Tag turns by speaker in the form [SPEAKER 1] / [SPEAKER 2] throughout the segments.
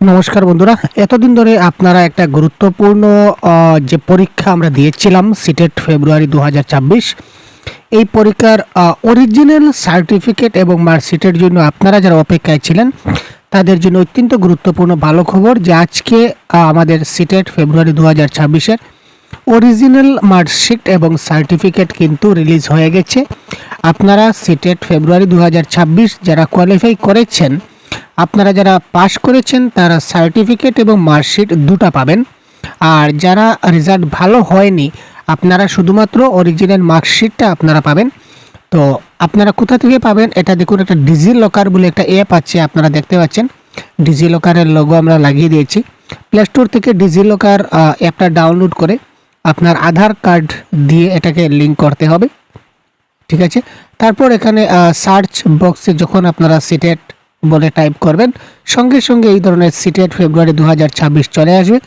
[SPEAKER 1] নমস্কার বন্ধুরা, এতদিন ধরে আপনারা একটা গুরুত্বপূর্ণ যে পরীক্ষা আমরা দিয়েছিলাম সিটেট ফেব্রুয়ারি 2024, এই পরীক্ষার অরিজিনাল সার্টিফিকেট এবং মার্কশিটের জন্য আপনারা যারা অপেক্ষায় ছিলেন তাদের জন্য অত্যন্ত গুরুত্বপূর্ণ ভালো খবর যে আজকে আমাদের সিটেট ফেব্রুয়ারি 2026-এর অরিজিনাল মার্কশিট এবং সার্টিফিকেট কিন্তু রিলিজ হয়ে গেছে। আপনারা সিটেট ফেব্রুয়ারি 2026 যারা কোয়ালিফাই করেছেন, আপনারা যারা পাস করেছেন তারা সার্টিফিকেট এবং মার্কশিট দুটো পাবেন। আর যারা রেজাল্ট ভালো হয়নি আপনারা শুধুমাত্র অরিজিনাল মার্কশিটটা আপনারা পাবেন। তো আপনারা কোথা থেকে পাবেন এটা দেখুন, একটা ডিজি লকার বলে একটা অ্যাপ আছে, আপনারা দেখতে পাচ্ছেন ডিজি লকারের লোগো আমরা লাগিয়ে দিয়েছি। প্লে স্টোর থেকে ডিজি লকার অ্যাপটা ডাউনলোড করে আপনার আধার কার্ড দিয়ে এটাকে লিঙ্ক করতে হবে, ঠিক আছে। তারপর এখানে সার্চ বক্সে যখন আপনারা সিটেট বলে টাইপ করবেন, সঙ্গে সঙ্গে এই ধরনের সিটেট ফেব্রুয়ারি 2026 চলে আসবে।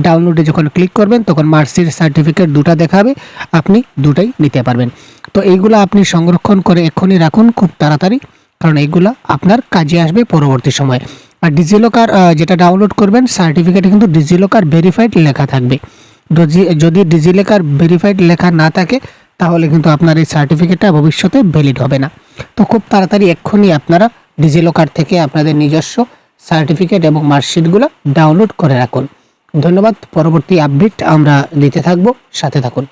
[SPEAKER 1] ডাউনলোডে যখন ক্লিক করবেন তখন মার্কশিট সার্টিফিকেট দুটো দেখাবে, আপনি দুটাই নিতে পারবেন। তো এইগুলো আপনি সংরক্ষণ করে এক্ষুনি রাখুন খুব তাড়াতাড়ি, কারণ এইগুলো আপনার কাজে আসবে পরবর্তী সময়ে। আর ডিজিলকার যেটা ডাউনলোড করবেন সার্টিফিকেটে কিন্তু ডিজিলকার ভেরিফাইড লেখা থাকবে। যদি ডিজিলকার ভেরিফাইড লেখা না থাকে তাহলে কিন্তু আপনার এই সার্টিফিকেটটা ভবিষ্যতে ভ্যালিড হবে না। তো খুব তাড়াতাড়ি এক্ষুনি আপনারা ডিজিলকার থেকে আপনাদের নিজস্ব সার্টিফিকেট এবং মার্কশিটগুলো ডাউনলোড করে রাখুন। ধন্যবাদ। পরবর্তী আপডেট আমরা দিতে থাকবো, সাথে থাকুন।